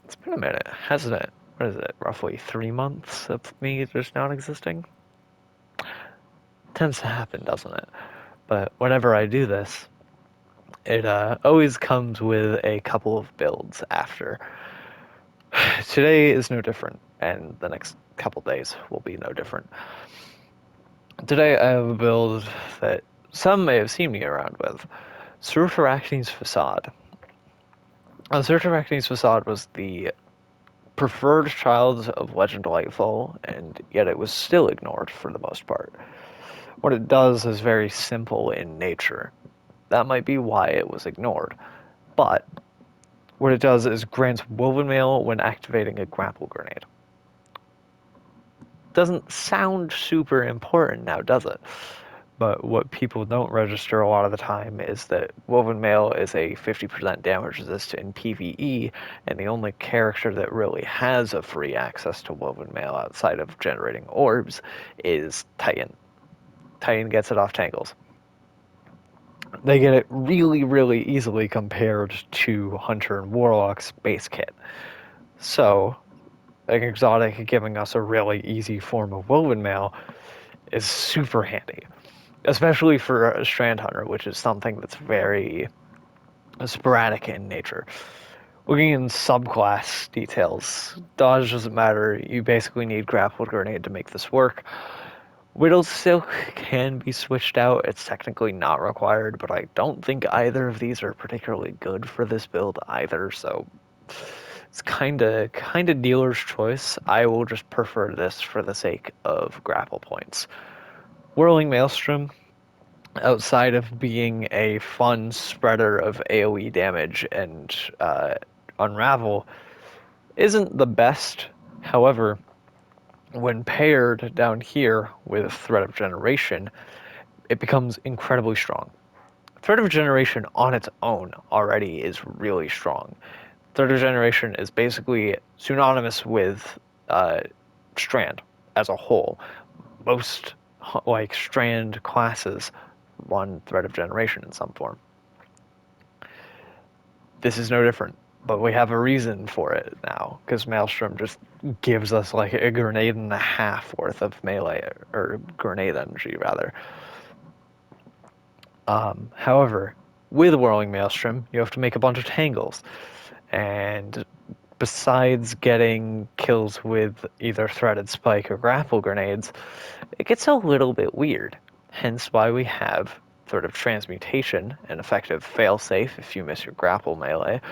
It's been a minute, hasn't it? What is it, roughly 3 months of me just not existing? Tends to happen, doesn't it? But whenever I do this, it always comes with a couple of builds after. Today is no different, and the next couple days will be no different. Today I have a build that some may have seen me around with. Cyrtarachne's Facade. Cyrtarachne's Facade was the preferred child of Legend Lightfall, and yet it was still ignored for the most part. What it does is very simple in nature. That might be why it was ignored. But what it does is grants Woven Mail when activating a grapple grenade. Doesn't sound super important now, does it? But what people don't register a lot of the time is that Woven Mail is a 50% damage resist in PvE, and the only character that really has a free access to Woven Mail outside of generating orbs is Titan. Titan gets it off Tangles. They get it really, really easily compared to Hunter and Warlock's base kit. So, an exotic giving us a really easy form of Woven Mail is super handy. Especially for a Strand Hunter, which is something that's very sporadic in nature. Looking in subclass details, dodge doesn't matter. You basically need grapple grenade to make this work. Whittle Silk can be switched out. It's technically not required, but I don't think either of these are particularly good for this build either, so it's kinda dealer's choice. I will just prefer this for the sake of grapple points. Whirling Maelstrom, outside of being a fun spreader of AoE damage and unravel, isn't the best. However, when paired down here with Threat of Generation, it becomes incredibly strong. Threat of Generation on its own already is really strong. Threat of Generation is basically synonymous with Strand as a whole. Most like Strand classes run Threat of Generation in some form. This is no different, but we have a reason for it now, because Maelstrom just gives us like a grenade and a half worth of melee, or grenade energy rather. However, with Whirling Maelstrom, you have to make a bunch of tangles, and besides getting kills with either Threaded Spike or Grapple Grenades, it gets a little bit weird. Hence why we have sort of Transmutation, an effective failsafe if you miss your Grapple melee,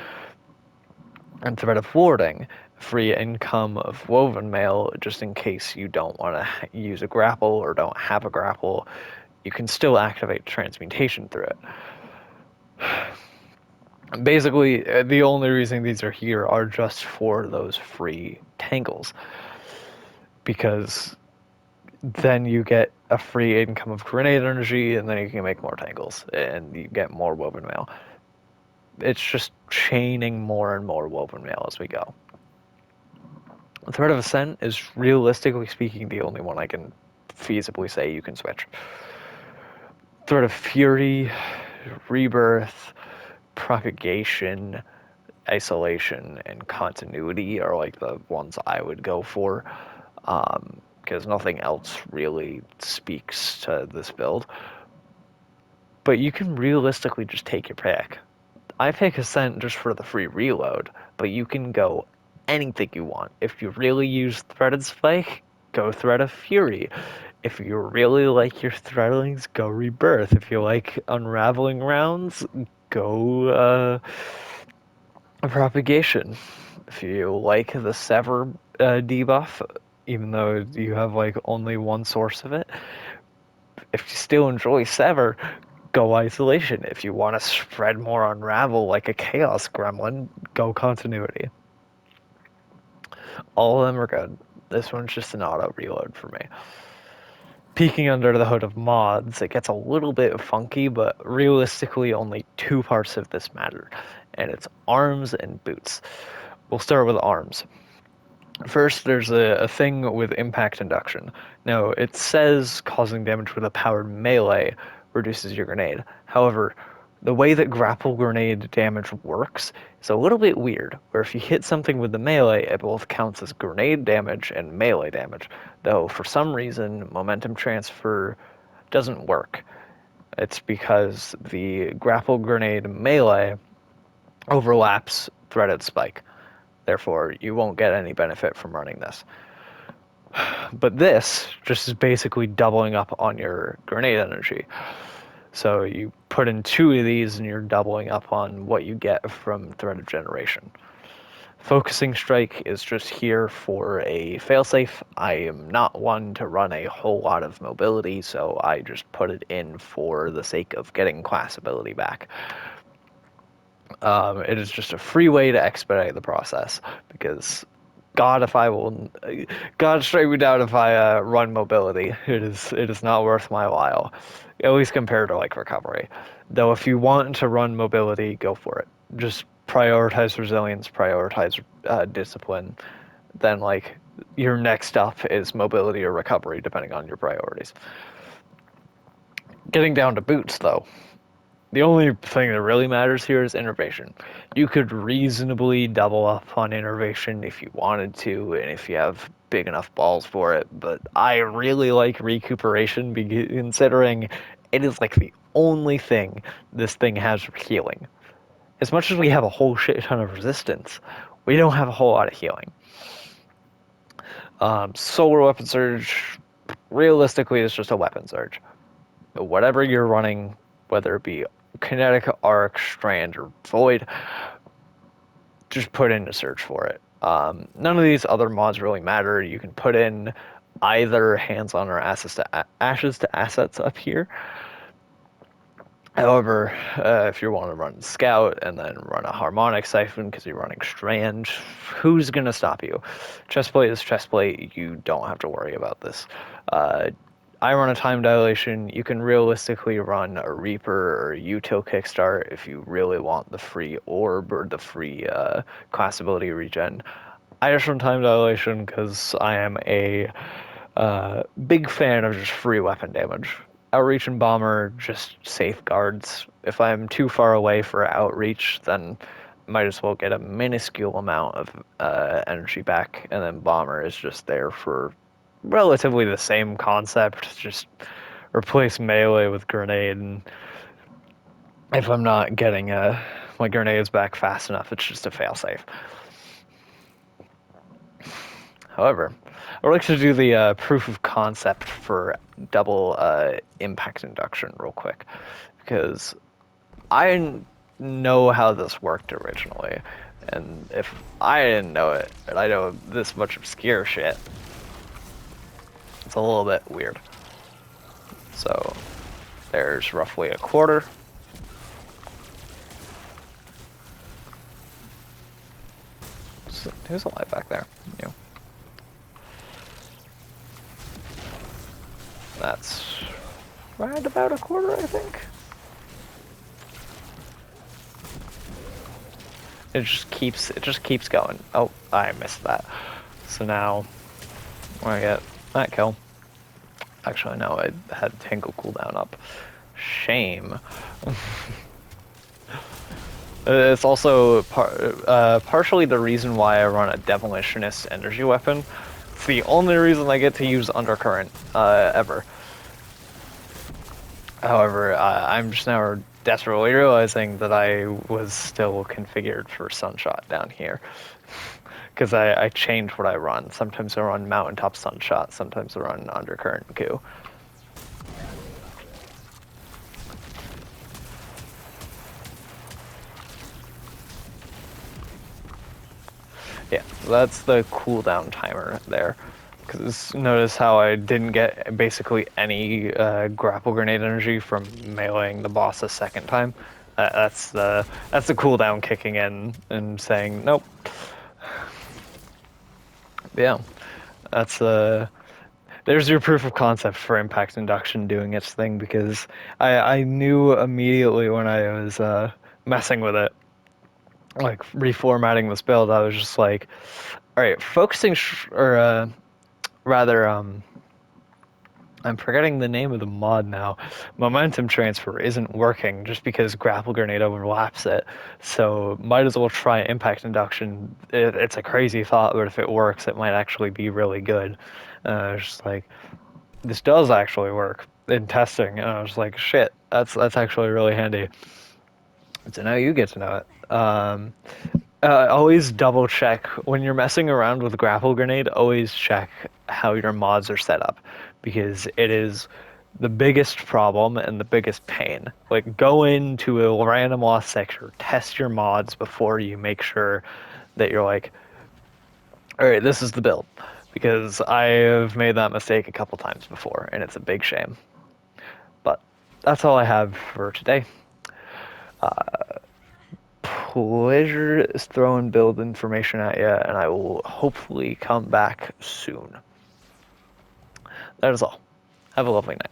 and Threat of Warding, free income of Woven Mail just in case you don't want to use a grapple or don't have a grapple. You can still activate Transmutation through it. Basically, the only reason these are here are just for those free tangles. Because then you get a free income of grenade energy, and then you can make more tangles, and you get more Woven Mail. It's just chaining more and more Woven Mail as we go. Threat of Ascent is, realistically speaking, the only one I can feasibly say you can switch. Threat of Fury, Rebirth, Propagation, Isolation, and Continuity are like the ones I would go for, because nothing else really speaks to this build. But you can realistically just take your pick. I pick Ascent just for the free reload, but you can go anything you want. If you really use Threaded Spike, go Thread of Fury. If you really like your Threadlings, go Rebirth. If you like unraveling rounds, go Propagation. If you like the Sever debuff, even though you have like only one source of it, if you still enjoy Sever, go Isolation. If you want to spread more Unravel like a Chaos Gremlin, go Continuity. All of them are good. This one's just an auto reload for me. Peeking under the hood of mods, it gets a little bit funky, but realistically only two parts of this matter, and it's arms and boots. We'll start with arms. First, there's a thing with impact induction. Now, it says causing damage with a powered melee reduces your grenade. However, the way that grapple grenade damage works is a little bit weird, where if you hit something with the melee, it both counts as grenade damage and melee damage, though for some reason momentum transfer doesn't work. It's because the grapple grenade melee overlaps threaded spike. Therefore, you won't get any benefit from running this. But this just is basically doubling up on your grenade energy. So you put in 2 of these and you're doubling up on what you get from threaded generation. Focusing Strike is just here for a failsafe. I am not one to run a whole lot of mobility, so I just put it in for the sake of getting class ability back. It is just a free way to expedite the process, because God strike me down if I run mobility. It is not worth my while, at least compared to like recovery. Though if you want to run mobility, go for it. Just prioritize resilience, prioritize discipline. Then like your next up is mobility or recovery, depending on your priorities. Getting down to boots though. The only thing that really matters here is innervation. You could reasonably double up on innervation if you wanted to, and if you have big enough balls for it, but I really like recuperation, considering it is like the only thing this thing has for healing. As much as we have a whole shit ton of resistance, we don't have a whole lot of healing. Solar Weapon Surge, realistically, is just a weapon surge. Whatever you're running, whether it be Kinetic, Arc, Strand, or Void, just put in a search for it. None of these other mods really matter. You can put in either hands-on or ashes to assets up here. However, if you want to run Scout and then run a Harmonic Siphon because you're running Strand, who's going to stop you? Chestplate is chestplate. You don't have to worry about this. I run a time dilation. You can realistically run a Reaper or a Util Kickstart if you really want the free orb or the free class ability regen. I just run time dilation because I am a big fan of just free weapon damage. Outreach and Bomber just safeguards. If I'm too far away for Outreach, then might as well get a minuscule amount of energy back, and then Bomber is just there for relatively the same concept, just replace melee with grenade, and if I'm not getting my grenades back fast enough, it's just a failsafe. However, I would like to do the proof of concept for double impact induction real quick, because I know how this worked originally, and if I didn't know it, and I know this much obscure shit, it's a little bit weird. So there's roughly a quarter. So, there's a light back there. Yeah. That's right about a quarter, I think. It just keeps going. Oh, I missed that. So now I get that kill. Actually, no, I had Tangle cooldown up. Shame. It's also partially the reason why I run a Demolitionist energy weapon. It's the only reason I get to use Undercurrent ever. However, I'm just now desperately realizing that I was still configured for Sunshot down here. Because I change what I run. Sometimes I run Mountaintop Sunshot, sometimes I run Undercurrent Coup. Yeah, so that's the cooldown timer there. Because notice how I didn't get basically any grapple grenade energy from meleeing the boss a second time. That's the cooldown kicking in and saying nope. Yeah, that's there's your proof of concept for impact induction doing its thing, because I knew immediately when I was messing with it, like reformatting this build, I was just like, all right, focusing rather I'm forgetting the name of the mod now. Momentum transfer isn't working just because grapple grenade overlaps it. So might as well try impact induction. It's a crazy thought, but if it works, it might actually be really good. Just like this does actually work in testing, and I was like, shit, that's actually really handy. So now you get to know it. Always double check when you're messing around with grapple grenade. Always check how your mods are set up, because it is the biggest problem and the biggest pain. Like, go into a random lost sector, test your mods before you make sure that you're like, all right, this is the build, because I have made that mistake a couple times before, and it's a big shame. But that's all I have for today. Pleasure is throwing build information at you, and I will hopefully come back soon. That is all. Have a lovely night.